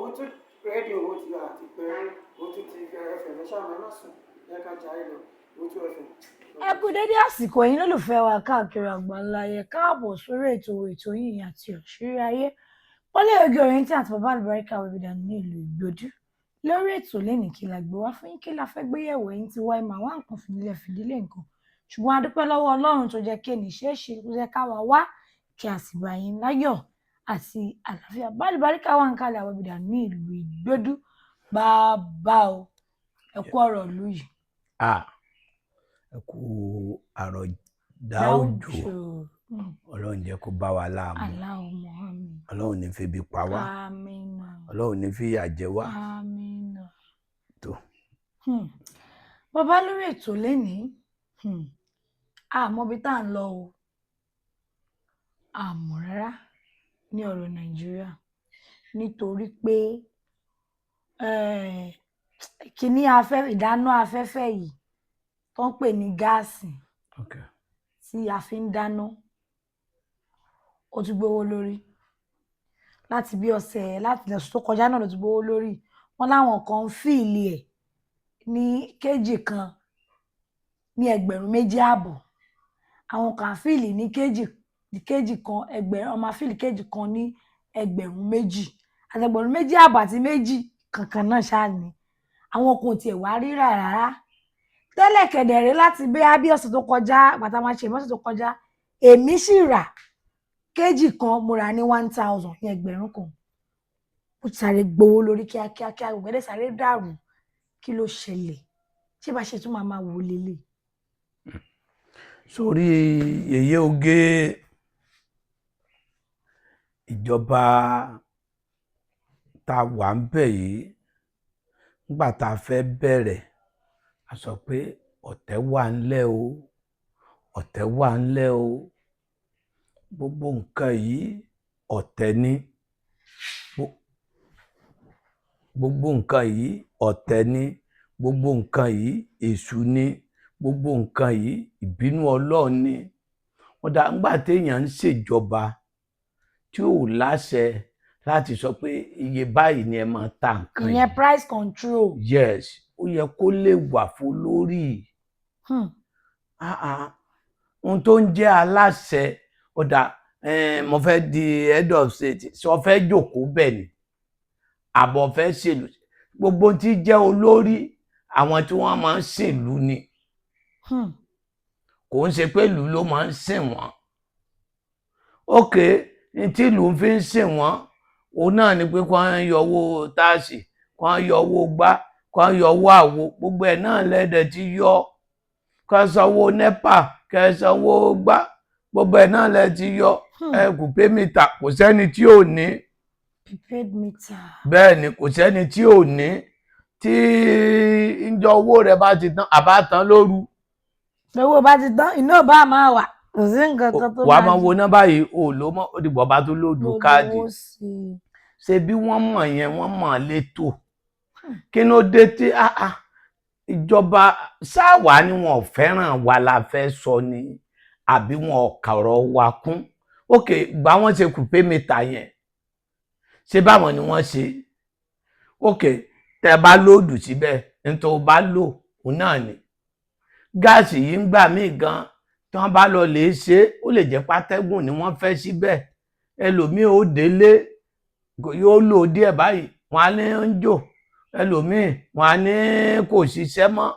òun tún rédíò owó ti àti pé òun tún ti ẹfẹ̀ lẹ́sàmọ́ ẹ má sùn ẹ ká jà ẹ lọ òun tún ẹfẹ̀. ẹ kú dédé àsìkò yín lólùfẹ́ wa káàkiri àgbáńláyé káàbọ̀ sórí ètò yìí àti òṣèré ayé Wọlé Oge Oriental àti bàbá àlùbáríkà wẹ̀bìdà ní ìlú Ìgbòdú lórí ètò lẹ́nìí kí la gbé wá fún yín kí la fẹ́ gbé yẹ̀wò ẹ̀yin tí wá ìmọ̀ àwọn nǹkan fìdílé nǹkan ṣùgbọ́n a dúpẹ́ lọ́wọ́ Ọlọ́run tó jẹ́ kí ènì ṣeé ṣe tó jẹ́ káwa wá kí a sì bá yín láyọ̀ àti àlàáfíà bàbá àlùbáríkà wà ń kalẹ̀ àwọn wẹ̀bìdà ní ìlú Ìgbòdú bàbá o ẹ kú ọ̀rọ̀ ìlú yìí. Ẹ kú àròdá òjò Ọlọ́run jẹ́ kó bá wa láàmú Ọlọ́run ní febi pa wá Ọlọ́run ní fìyà jẹ wá tó. Bàbá lórí ètò lénìí àmọ́ bí tá à ń lọ o àmọ́ rárá ní ọ̀rọ̀ Nàìjíríà nítorí pé kíní ìdáná afẹ́fẹ́ yìí tó ń pè ní gáàsì tí a fi ń dáná ó ti gbówó lórí láti bí ọ̀sẹ̀ láti lọ́sùn tó kọjá náà ló ti gbówó lórí wọn láwọn kan ń fìlì ẹ̀ ní kéjì kan ní 2,500 àwọn kan fìlì ní kéjì kan ẹgbẹ̀rún ọmọ fìlì kéjì kan ní 2,000 àti 2,500 àti méjì kankan náà ṣáà ni àwọn kò tiẹ̀ wá rírà rárá tẹ́lẹ̀ kẹ̀dẹ̀rẹ́ láti bí ọ̀sẹ̀ tó kọjá bàtà máa ṣe ìmọ̀ọ́sẹ̀ tó kọjá èmi sì rà kéjì kan mo rà ní 1,000 ní 1,000 kan ó ti sáré gbowó lórí kíákíá gbogbo ẹ̀dẹ̀ sáré dàrú kí ló ṣẹlẹ̀ ṣé bá ṣe tún máa wò lélẹ̀. Sórí Yèyé Oge ìjọba tá a wà ń bẹ̀ yìí nígbà tá a fẹ́ bẹ̀rẹ̀ a sọ pé ọ̀tẹ̀ wà ńlẹ̀ o ọ̀tẹ̀ wà ńlẹ̀ o gbogbo nǹkan yìí ọ̀tẹ̀ ni gbogbo nǹkan yìí ọ̀tẹ̀ ni gbogbo nǹkan yìí èṣù ni gbogbo nǹkan yìí ìbínú Ọlọ́run ni wọ́n dá ńgbà téèyàn ń ṣèjọba tí ò láṣẹ láti sọ pé iye báyìí ni ẹ máa ta nǹkan yìí. ìyẹn price control. Yes ó yẹ kó lè wà fún lórí ohun tó ń jẹ́ aláṣẹ ọ̀dà mo fẹ́ di head of state sọ fẹ́ jókòó bẹ́ẹ̀ ni àbọ̀ fẹ́ ṣèlú gbogbo tí jẹ́ olórí àwọn tí wọ́n máa ń ṣèlú ni kò ń ṣe pé ìlú ló máa ń sìn wọ́n ókè ní tí ìlú fi ń sìn wọ́n òun náà ni pé kí wọ́n yọ owó táàsì kí wọ́n yọ owó gbá kí wọ́n yọ owó àwo gbogbo ẹ̀ náà lẹ́dẹ̀ tí yọ kí wọ́n sanwó NEPA kí wọ́n sanwó gbá gbogbo ẹ̀ náà lẹ́ ti yọ kò pé mítà kò sẹ́ni tí ò ní. prepaid meter. bẹ́ẹ̀ ni kò sẹ́ni tí ò ní tí ìjọ owó rẹ̀ bá ti tán àbá tán lóru. owó bá ti tán iná bá máa wà kò sí nǹkan kan tó bá wàá máa wo náà báyìí ò ló mọ ó dìbò bá tó lòdù káàdì ṣe bí wọ́n mọ̀ yẹn wọ́n mọ̀ létò kí ló dé tí ìjọba sáwà ni wọn ò fẹ́ràn wa la fẹ́ sọ ni àbí wọn ò kọ̀rọ̀ wa kún ókè gbà wọ́n ṣe kù pé mẹ́ta yẹn ṣé báwọn ni wọ́n ṣe ókè tẹ́ bá lòdù síbẹ̀ nítorí bá lò òun náà ni gáàsì yìí ń gbà míì gan tí wọ́n bá lọ lè ṣe ó lè jẹ́ pátẹ́gùn ni wọ́n fẹ́ síbẹ̀ ẹlòmíì ó délé yóò lò díẹ̀ báyìí wọ́n á ní ń jò ẹlòmíì wọ́n á ní kò ṣiṣẹ́ mọ́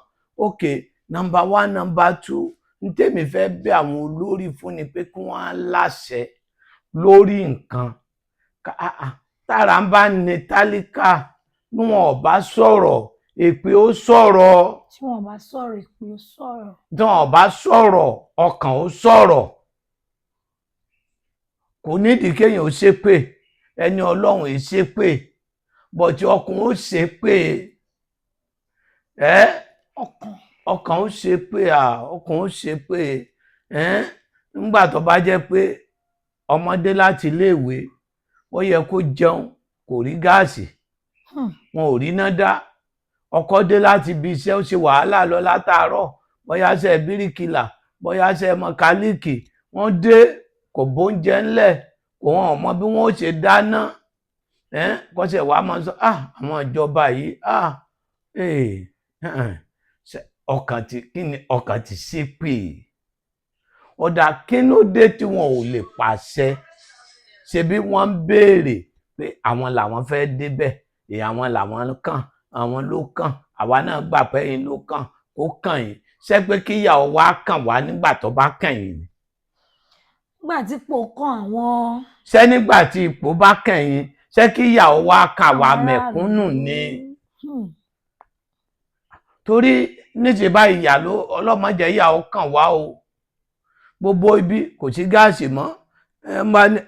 òkè number 1 number 2 ní tèmi fẹ́ bẹ̀ àwọn olórí fún ni pé kí wọ́n á láṣẹ lórí nǹkan tára ń bá ní tálíkà bí wọn ò bá sọ̀rọ̀ èpè ó sọ̀rọ̀. tí wọn bá sọ̀rọ̀ èpè ó sọ̀rọ̀. tí wọn bá sọ̀rọ̀ ọkàn ó sọ̀rọ̀ kò nídìí kéèyàn ó ṣépè ẹni Ọlọ́run è ṣépè bọ̀tí ọkàn ó ṣépè ọkàn ó ṣépè ọkàn ó ṣépè nígbà tó bá jẹ́ pé ọmọdé láti iléèwé ó yẹ kó jẹun kò rí gáàsì wọn ò rí iná dá ọkọ dé láti ibi iṣẹ́ ó ṣe wàhálà lọ látàárọ̀ bóyá ṣe bíríkìlà bóyá ṣe mọkálíìkì wọ́n dé kò bóúnjẹ ńlẹ̀ kò wọn ò mọ bí wọ́n ó ṣe dáná kọ́sẹ̀ wàá máa sọ àwọn ìjọba yìí ọkàn ti ṣépè ọ̀dà kí ló dé tí wọn ò lè pàṣẹ ṣebí wọ́n ń béèrè pé àwọn làwọn fẹ́ débẹ̀ àwọn làwọn kàn àwọn ló kàn àwa náà gbà pé yín ló kàn ó kàn yín ṣé pé kíyàwó wa kàn wá nígbà tó bá kàn yín ni. nígbà tí ipò kàn àwọn. ṣé nígbà tí ipò bá kàn yín ṣé kíyàwó wa kàn wá mẹ̀kúnnù ni. torí níṣẹ́ báyìí ìyá ló ọlọ́mọdé ìyàwó kàn wá o gbogbo ibi kò sí gáàsì mọ́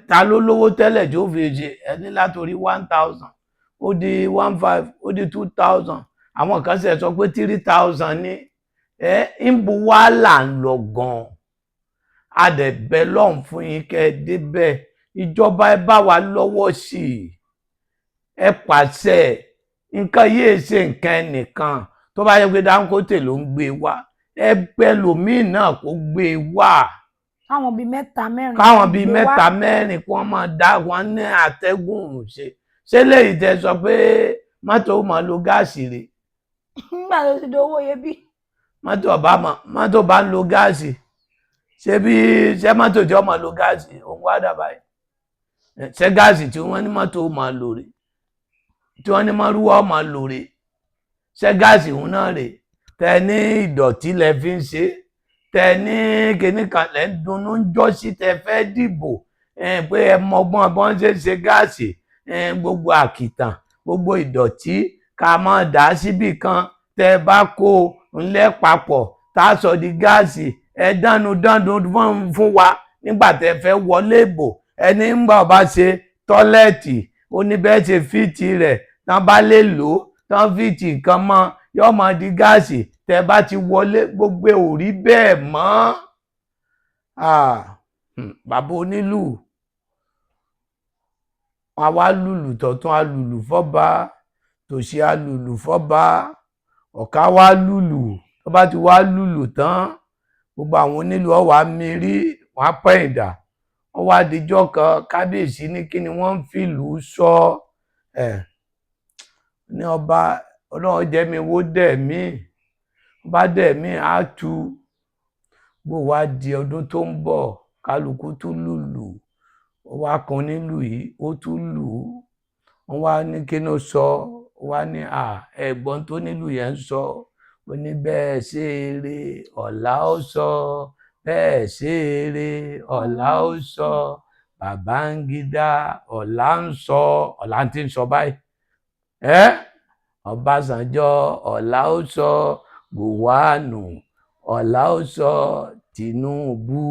ta ló lówó tẹ́lẹ̀ tí ó fi ṣe ẹni látòrí 1000 ó di 1500 ó di 2000 àwọn kan ṣe sọ pé 3000 ní ń bu wàhálà ń lọ gan-an adẹ̀bẹ̀ lọ́hùn fún yín kẹ́ ẹ débẹ̀ ìjọba ẹ bá wa lọ́wọ́ sí i ẹ pàṣẹ nǹkan yìí ṣe nǹkan ẹnìkan tó bá yẹ pé Dangote ló ń gbé wá ẹgbẹ́ lòmíì náà kó gbé wá. káwọn bíi mẹ́ta mẹ́rin. káwọn bíi mẹ́ta mẹ́rin kí wọ́n máa dá wọn ní àtẹ́gùn ṣe léyìí tẹ́ sọ pé mọ́tò máa lo gáàsì rè. nígbà tó ti dowó iyebí. mọ́tò bá ń lo gáàsì ṣé mọ́tò tí wọ́n máa lo gáàsì òun wá dàbà yìí ṣé gáàsì tí wọ́n ní mọ́tò máa lò rè tí wọ́n ní mọ́rúwá máa lò rè ṣé gáàsì òun náà rè tẹ ní ìdọ̀tí lẹ fi ń ṣe tẹ ní kíní kan lẹ ń dunnú ń jọ́ sí tẹ fẹ́ dìbò pé ẹ mọgbọ́n bọ́n ṣe gáàsì gbogbo àkìtàn gbogbo ìdọ̀tí ká máa dà síbì kan tẹ bá kó ńlẹ̀ papọ̀ tá a sọ di gáàsì ẹ dánu fún wa nígbà tẹ fẹ́ wọlé ìbò ẹni ń bá ọba ṣe tọ́lẹ́ẹ̀tì oníbẹ̀ ṣe fíìtì rẹ̀ tán bá lè lò ó tán fíìtì nǹkan mọ́ yóò máa di gáàsì tẹ bá ti wọlé gbogbo ò rí bẹ́ẹ̀ mọ́. bàbá onílù wọn wá lùlù tọ̀tún alùlù fọ́ba tòsí alùlù fọ́ba ọ̀ká wá lùlù tó bá ti wá lùlù tán gbogbo àwọn onílù ọ̀wá mírí wọn á pẹ̀yìndà wọ́n wá dijọ́ kan kábíyèsí ní kí ni wọ́n ń fìlú sọ ní ọba ọlọ́run jẹ́ mi wó dẹ̀ mí bá dẹ̀ mí á tu bó wá di ọdún tó ń bọ̀ kálukú tún lùlù ó wá kan nílùú yìí ó tún lù ú wọ́n wá ní kí ló sọ wá ní ẹ̀gbọ́n tó nílùú yẹn ń sọ ó ní bẹ́ẹ̀ ṣe eré ọ̀la ó sọ bẹ́ẹ̀ ṣe eré ọ̀la ó sọ Babangida ọ̀la ń sọ ọ̀la ti ń sọ báyìí Ọbásanjọ́ ọ̀la ó sọ Gowonu ọ̀la ó sọ Tinubu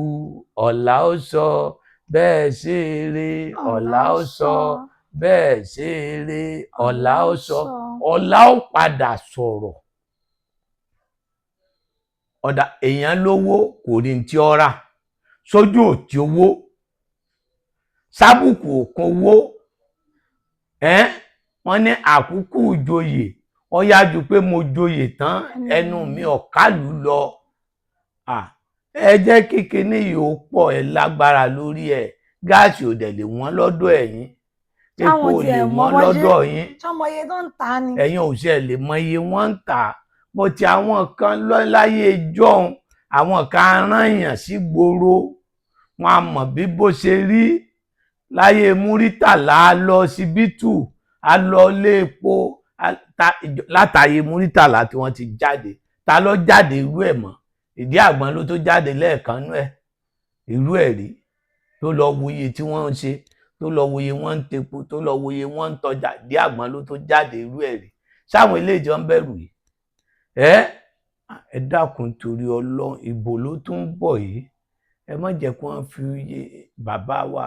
ọ̀la ó sọ bẹ́ẹ̀ ṣe eré ọ̀la ó sọ bẹ́ẹ̀ ṣe eré ọ̀la ó sọ ọ̀la ó padà sọ̀rọ̀ ọ̀dà èèyàn lówó kò rí tí ó rà sójú òtí owó sábùkù òkun owó wọ́n ní àkúkú ìjòyè ó yá ju pé mo joyè tán ẹnu mi ọ̀kálù lọ ẹ jẹ́ kíkiní yìí ó pọ̀ ẹ lágbára lórí ẹ̀ gáàsì ò dẹ̀ lè wọ́n lọ́dọ̀ ẹ̀yin epo ò lè wọ́n lọ́dọ̀ yín ẹ̀yin ò ṣe lè mọ iye wọ́n ń tà bó ti àwọn kan láyé jọ̀hún àwọn kan aráyàn sí gbòòrò wọn a mọ̀ bí bó ṣe rí láyé Múrítàlá lọ síbítù a lọ lé epo látàyè Múrítàlá tí wọ́n ti jáde ta ló jáde irú ẹ̀ mọ́ ìdí àgbọn ló tó jáde lẹ́ẹ̀kan nú ẹ̀ irú ẹ̀ rí tó lọ wòye tí wọ́n ń ṣe tó lọ wòye wọ́n ń tepo tó lọ wòye wọ́n ń tọjà ìdí àgbọn ló tó jáde irú ẹ̀ rí sáwọn ilé ìjọ ń bẹ̀rù yìí ẹ dákun torí Ọlọ́run ìbò ló tún ń bọ̀ yìí ẹ má jẹ́ kí wọ́n fi bàbá wa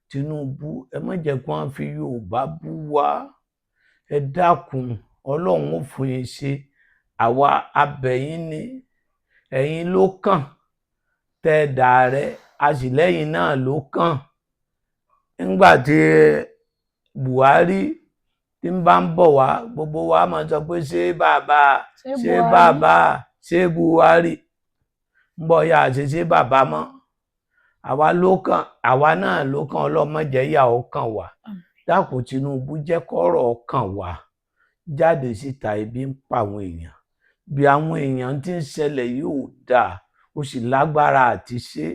Tinubu ẹ má jẹ́ kí wọ́n fi Yorùbá bú wa ẹ dákun Ọlọ́run ó fún yín ṣe àwa abẹ̀yìn ni ẹ̀yin ló kàn tẹ́ dà rẹ̀ àṣìlẹ́yìn náà ló kàn nígbà tí Buhari tí ń bá ń bọ̀ wá gbogbo wa máa sọ pé ṣé bàbá ṣé Buhari ń bọ̀ ya ṣe bàbá mọ́ àwa náà ló kàn ọlọ́mọdé ìyà ó kàn wá dákun Tinubu jẹ́ kọ́rọ̀ kàn wá jáde síta, ebi ń pa àwọn èèyàn bí àwọn èèyàn tí ń ṣẹlẹ̀ yóò dáa, ó sì lágbára àti ṣe,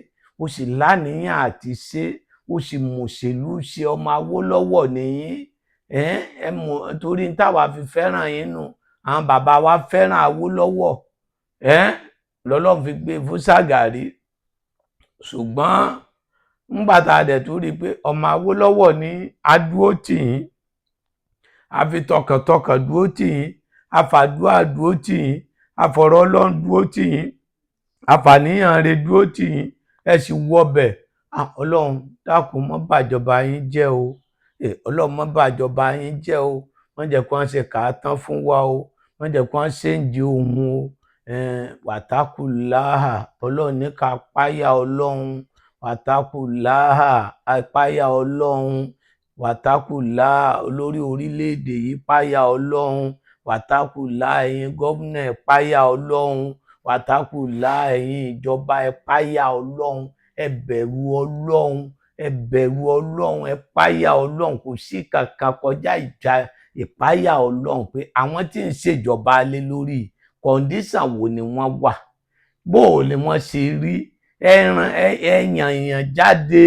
ó sì láníyàn àti ṣe, ó sì mọ̀ṣèlú ṣe, ọmọ Awólọ́wọ̀ nìyí ẹ mọ̀ torí táwa fi fẹ́ràn yín nù, àwọn bàbá wa fẹ́ràn Awólọ́wọ̀ lọ́lọ́run fi gbé fún Ṣàgàrí, ṣùgbọ́n ńgbà tá a dẹ̀ tó rí i pé ọmọ Awólọ́wọ̀ ní adúró tì yín, a fi tọkàntọkàn dúró tì yín, a fàdúrà dúró tì yín, a fọ̀rọ̀ Ọlọ́run dúró tì yín, a fàníyàn rẹ̀ dúró tì yín, ẹ sì wọbẹ̀. Ọlọ́run dákun má bàjọba yín jẹ́ o, Ọlọ́run má bàjọba yín jẹ́ o, wọ́n jẹ́ kí wọ́n ṣe kàátán fún wa o, wọ́n jẹ́ kí wọ́n ṣèǹjì ohun o, wàtákùláhà Ọlọ́run ní ká páyà Ọlọ́run, wàtákùláhà páyà Ọlọ́run, wàtákùláhà olórí orílẹ̀-èdè yìí páyà Ọlọ́run, wàtákùláhà ẹ̀yin gómìnà páyà Ọlọ́run, wàtákùláhà ẹ̀yin ìjọba páyà Ọlọ́run, ẹ bẹ̀rù Ọlọ́run, ẹ bẹ̀rù Ọlọ́run, ẹ páyà Ọlọ́run, kò sí kankan kọjá ìpáyà Ọlọ́run pé àwọn tí ń ṣèjọba lé lórí kọ̀ǹdíṣàn wo ni wọ́n wà, bó o lè wọ́n ṣe rí èèyàn jáde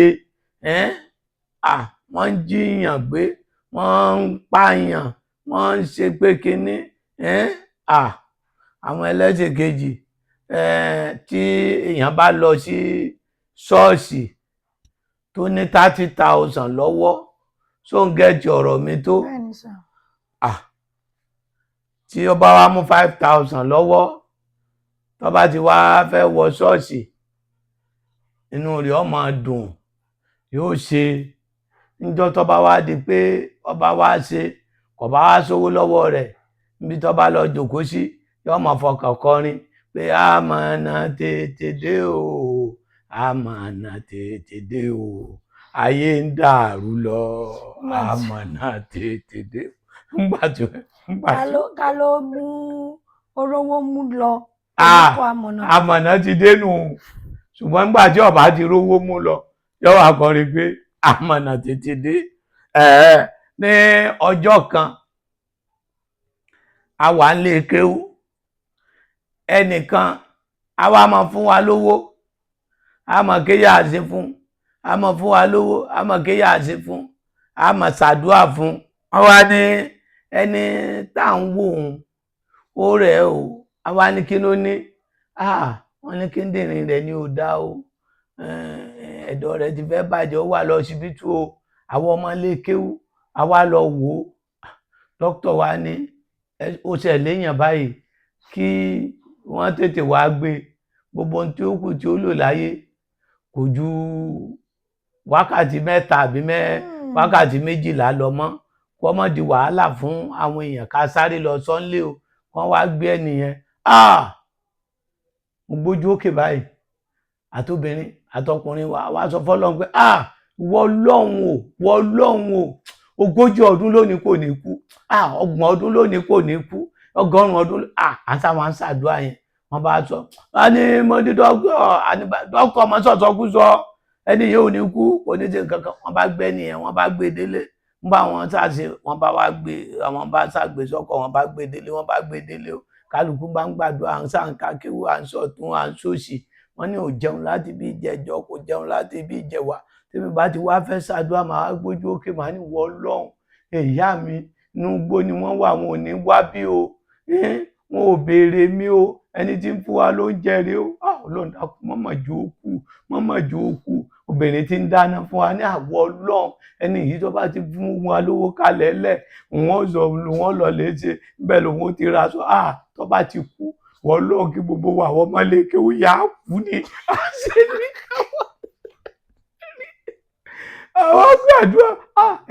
wọ́n ń jíyàn gbé, wọ́n ń pààyàn, wọ́n ń ṣe pé kinní àwọn ẹlẹ́sìn kejì tí èèyàn bá lọ sí ṣọ́ọ̀ṣì tó ní 30,000 lọ́wọ́ ṣó ń gẹ́jì ọ̀rọ̀ mi tó tí ó bá wá mú 5,000 lọ́wọ́ tó bá ti wá fẹ́ wọ ṣọ́ọ̀ṣì inú rẹ̀ ó máa dùn yóò ṣe níjọ́ tó bá wá di pé ọba wá ṣe kò bá wá sówó lọ́wọ́ rẹ̀ níbi tó bá lọ jòkó sí yóò máa fọkàn kọrin pé àmọ̀nà tètè dé o, àmọ̀nà tètè dé o, ayé ń dàrú lọ, àmọ̀nà tètè dé ká ló mú orówó mú lọ àmọ̀nà ti dénú, ṣùgbọ́n nígbà tí ọba ti rówó mú lọ yóò wá kọrin pé àmọ̀nà tètè dé. Ní ọjọ́ kan a wà ń lé kéwú, ẹnìkan a wá máa fún wa lówó, a máa kéyà sí fún, a máa fún wa lówó, a máa kéyà sí fún, a máa ṣàdúrà fún, wọ́n wá ní ẹni tá à ń wò ó rẹ̀ o, a wá ní kí ló ní wọ́n ní kíndìnrín rẹ̀ ní ò dá o, ẹ̀dọ̀ rẹ̀ ti fẹ́ bàjẹ́, ó wà lọ síbítù o, àwọn ọmọ ilé kéwú a wá lọ wò ó, dókítà wa ní ó ṣe léèyàn báyìí kí wọ́n tètè wá gbé, gbogbo ohun tí ó kù tí ó lò láyé kò ju wákàtí 3 àbí wákàtí 12 lọ mọ́, kó má di wàhálà fún àwọn èèyàn ká sáré lọ sọ́nlé o, wọ́n wá gbé ẹnìyẹn mo gbójú òkè báyìí àtobìnrin àtọkùnrin wá sọ fọ́lọ́run pé wọ́n lọ́hùn o 40 ọdún lónìí kò ní kú, 30 ọdún lónìí kò ní kú, 100 ọdún àtàwọn ṣàdúrà yẹn wọ́n bá sọ wọ́n ní mo ní dókítà ọmọ sọ̀tọ̀ kú sọ ẹni yóò ní kú kò ní ṣe kankan, wọ́n bá gbé nìyẹn wọ́n bá gbé délé, ń bá wọn ṣàṣe wọ́n bá wá gbé àwọn bá ṣàgbé sọ́kọ̀ wọ́n bá gbé délé, wọ́n bá gbé délé o, kálukú bá ń gbàdúrà à ń sàǹkà kéwú à ń sọ̀tún à ń sòsì, wọ́n ní ò jẹun láti bí ìjẹjọ kò jẹun láti bí ìjẹwà, tèmi bá ti wá fẹ́ ṣàdúrà máa gbójú òkè máa ní wọ́ lọ́hùn ìyá mi inú igbó ni wọ́n wà, wọn ò ní wá bí o, wọn ò béèrè mi o, ẹni tí ń fún wa ló ń jẹrè o, Ọlọ́run dákun mọ́mọ́ jò ó kú, obìnrin tí ń dáná fún wa ní àwọ̀ Ọlọ́run ẹni yìí tó bá ti fún wa lówó kalẹ̀ lẹ̀ wọ́n lọ lè ṣe bẹ́ẹ̀ lòun ti ra aṣọ tó bá ti kú wọ́n lọ́ọ̀ kí gbogbo wa àwọn ọmọ ilé kéwú yà á kú ní àṣẹ ní àwọn gbàdúrà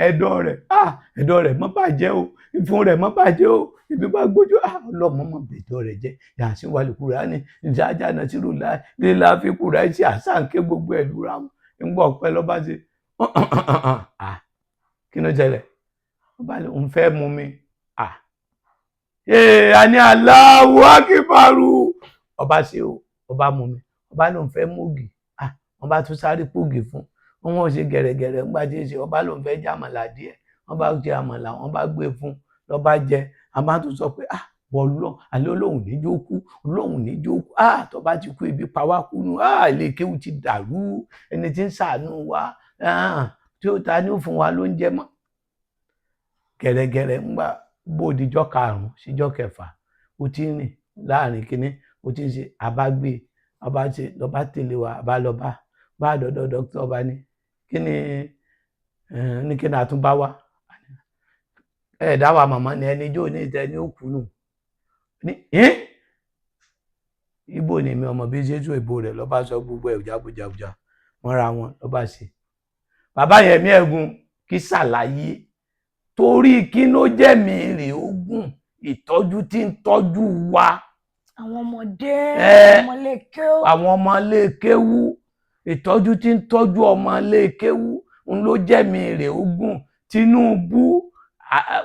ẹ̀dọ̀ rẹ̀ má bàjẹ́ o, ìfun rẹ̀ má bàjẹ́ o, ibi bá gbójú ọlọ́mọ mọ̀ bẹ̀dọ̀ rẹ̀ jẹ́ yàtí wà lùkúrà ní ìjájá náà sí rúlá lílá fi kúrà sí àsáǹké gbogbo ẹ̀lú ra wọn ń gbọ́ ọ̀pẹ lọ́ba ṣe kí ló jẹlẹ̀ ọba òun fẹ́ mú mi a ní Allahu Akíbarù ọba ṣe o ọba mú mi ọba lòun fẹ́ mógì wọ́n bá tún sáré pògì fún wọn ṣe gẹ̀rẹ̀gẹ̀rẹ̀ ńgbà tí ṣe ọba lòun fẹ́ jàmàlà díẹ̀ wọ́n bá jẹ àmàlà wọ́n bá gbé fún ló bá jẹ a máa tún sọ pé bọ́ọ̀lọ́ àlẹ́ olóhùn níjó kú olóhùn níjó kú tó bá ti kú ibi pàwá kú nù ilé kéwù ti dàrú ẹni tí ń ṣàánú wa tí ó ta ní ó fún wa lóúnjẹ mọ́ gẹ̀rẹ́gẹ̀rẹ́ ńgbà bódìjọ́ 5 síjọ́ 6 ó ti rìn láàrin kínní ó ti ń ṣe àbágbé ọba ṣe lọ́ba tẹ̀lé wa àbá lọ́ba bá dọ́dọ̀ dókítà ọba ní kí ni àtúnbá wa ẹ̀ẹ́dá wa màmá ni ẹni jó ní ìtẹ́ ní òkú nù ní ibo ni mi ọmọ bí jésù ìbò rẹ̀ lọ́ba sọ gbogbo ẹ̀ jábújábújá wọ́n ra wọn lọ́ba ṣe bàbá yẹn mí ẹ̀gún kí ṣàlàyé torí kí ló jẹ́ mi rè ogún ìtọ́jú tí ń tọ́jú wa àwọn ọmọdé àwọn ọmọ ilé kéwú ìtọ́jú tí ń tọ́jú ọmọ ilé kéwú ń ló jẹ́ mi rè ogún Tinubu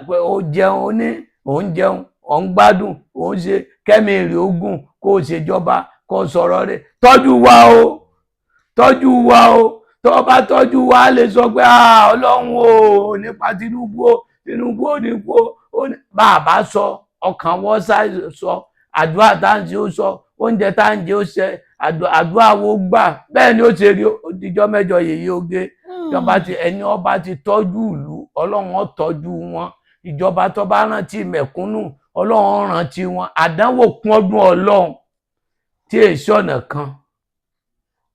ó jẹun òun jẹun òun gbádùn òun ṣe kẹ́mi rè ogún kó o ṣèjọba kó o sọ̀rọ̀ rẹ̀ tọ́jú wa o tó bá tọ́jú wa lè sọ pé ọlọ́run o nípa Tinubu ò ní kú bàbá sọ ọkàn wọ́n sọ àdúrà táǹjì ó sọ oúnjẹ táǹjì ó ṣe àdúrà wo gbà bẹ́ẹ̀ ni ó ṣe rí òdìjọ́ mẹ́jọ yèyé oge ẹni ọba ti tọ́jú ìlú ọlọ́run ó tọ́jú wọn ìjọba tó bá rántí mẹ̀kúnnù ọlọ́run rántí wọn àdánwò kún ọdún ọlọ́run tí èso ọ̀nà kan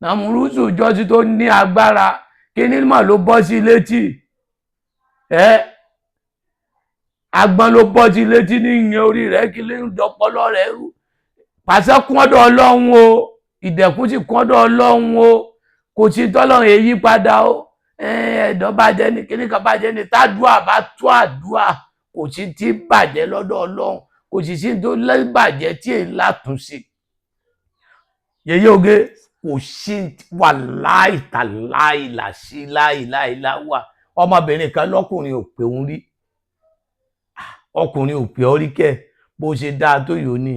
nàmúrúsù jọ́sí tó ní agbára kíní mà ló bọ́ sí létí agbọ́n ló bọ́ sí létí ní ìyẹn orí rẹ̀ kí ló ń dọpọlọ rẹ̀ rú pàṣẹ kún ọ̀dọ̀ ọlọ́run o ìdẹ̀kùn sì kún ọ̀dọ̀ ọlọ́run o kò sí tọ́lọ́run èyí padà o ẹ̀dọ́ bàjẹ́ ní kíní kan bàjẹ́ ní tádùá bá tó àdúà kò sí tí bàjẹ́ lọ́dọ̀ ọlọ́run kò sì sí tó lẹ́bàjẹ́ tí èyí látúnṣe yèyé oge kò sí wà láìta láìlà sí láìláìlá wà ọmọbìnrin kan lọ́kùnrin ò pé òun rí ọkùnrin ò pé ọ rí kẹ bó ṣe dáa tó yòó ní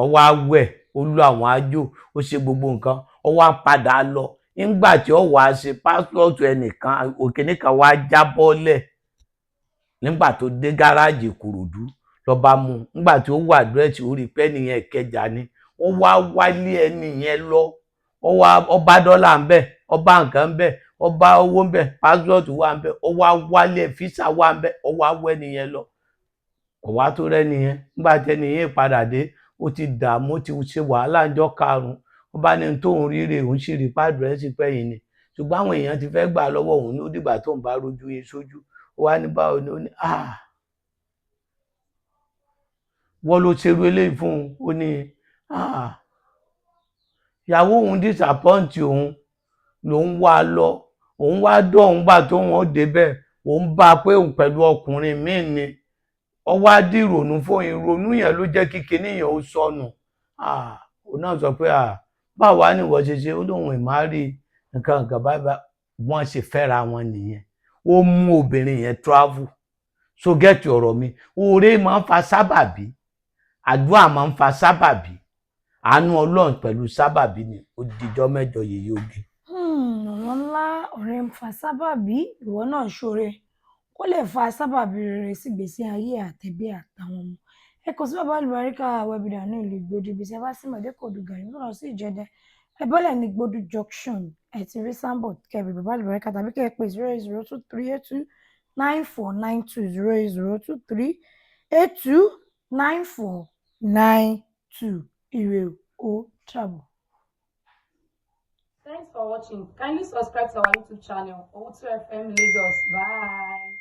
ọwọ́ awẹ́ ó lọ àwọn àjò ó ṣe gbogbo nǹkan ọwọ́ padà lọ nígbà tí ó wàá ṣe pásítọ̀tù ẹnìkan òkèní kan wàá jábọ́lẹ̀ nígbà tó dé gáràjì Ìkòròdú ló bá mú nígbà tí ó wà dírẹ́tì ó rí pé nìyẹn Ìkẹjà ni ó wá wálé ẹni yẹn lọ ọba dọ́là ń bẹ ọba nǹkan ń bẹ ọba owó ń bẹ pásítọ̀tù wà ń bẹ ó wá wálé físà wà ń bẹ ó wá wẹ́ nìyẹn lọ kò wá tó rẹ́ nìyẹn nígbà tí ẹnìyẹn padà dé ó ti dààmú ó ti ṣe wàhálà ńjọ́ 5 ó bá ní tóun ríre òun sì rí pàdírẹ́sì pẹ́yìn ni ṣùgbọ́n àwọn èèyàn ti fẹ́ gbà lọ́wọ́ òun ní ó dìgbà tóun bá rojú yín sójú ó wá ní báwo ni ó ní wọ́n ló ṣerú eléyìí fún un ó ní ìyàwó òun disappoint òun lòun wá lọ òun wá dọ̀ òun gbà tó wọn débẹ̀ òun bá pé òun pẹ̀lú ọkùnrin míì ni ó wá dí ìrònú fún ìrònú yẹn ló jẹ́ kí kinní yẹn ó sọnù òun náà sọ pé báwo wá ní ìwọ ṣe ṣe ó lóun ìmárì nǹkan báyìí wọ́n ṣe fẹ́ra wọn nìyẹn ó mú obìnrin yẹn travel so get ọ̀rọ̀ mi oore máa ń fa sábàbí àdúrà máa ń fa sábàbí àánú ọlọ́run pẹ̀lú sábàbí ni ó dijọ́ mẹ́jọ yèyé oge. ọ̀rọ̀ ńlá ọ̀rẹ́ ń fa sábàbí ìwọ náà ṣoore kó lè fa sábàbí rere sígbésí ayé àtẹ̀bí àtàwọn ọmọ ẹ kò sí bàbá àlùbáríkà wẹbìdà ní ìlú Ìgbòdì ibi tí ẹ bá sì mọ̀dé kò dùn gàrí lọ́nà sí Ìjẹ̀dẹ̀ ẹ bọ́lẹ̀ ní Ìgbòdì junction ẹ ti rí sambo kẹrì bàbá àlùbáríkà tàbí kẹ́ ẹ pè 08023829492 08023829492 ire ó travel. Thanks for watching. Kindly subscribe to our YouTube channel, Owutu FM Lagos. Bye.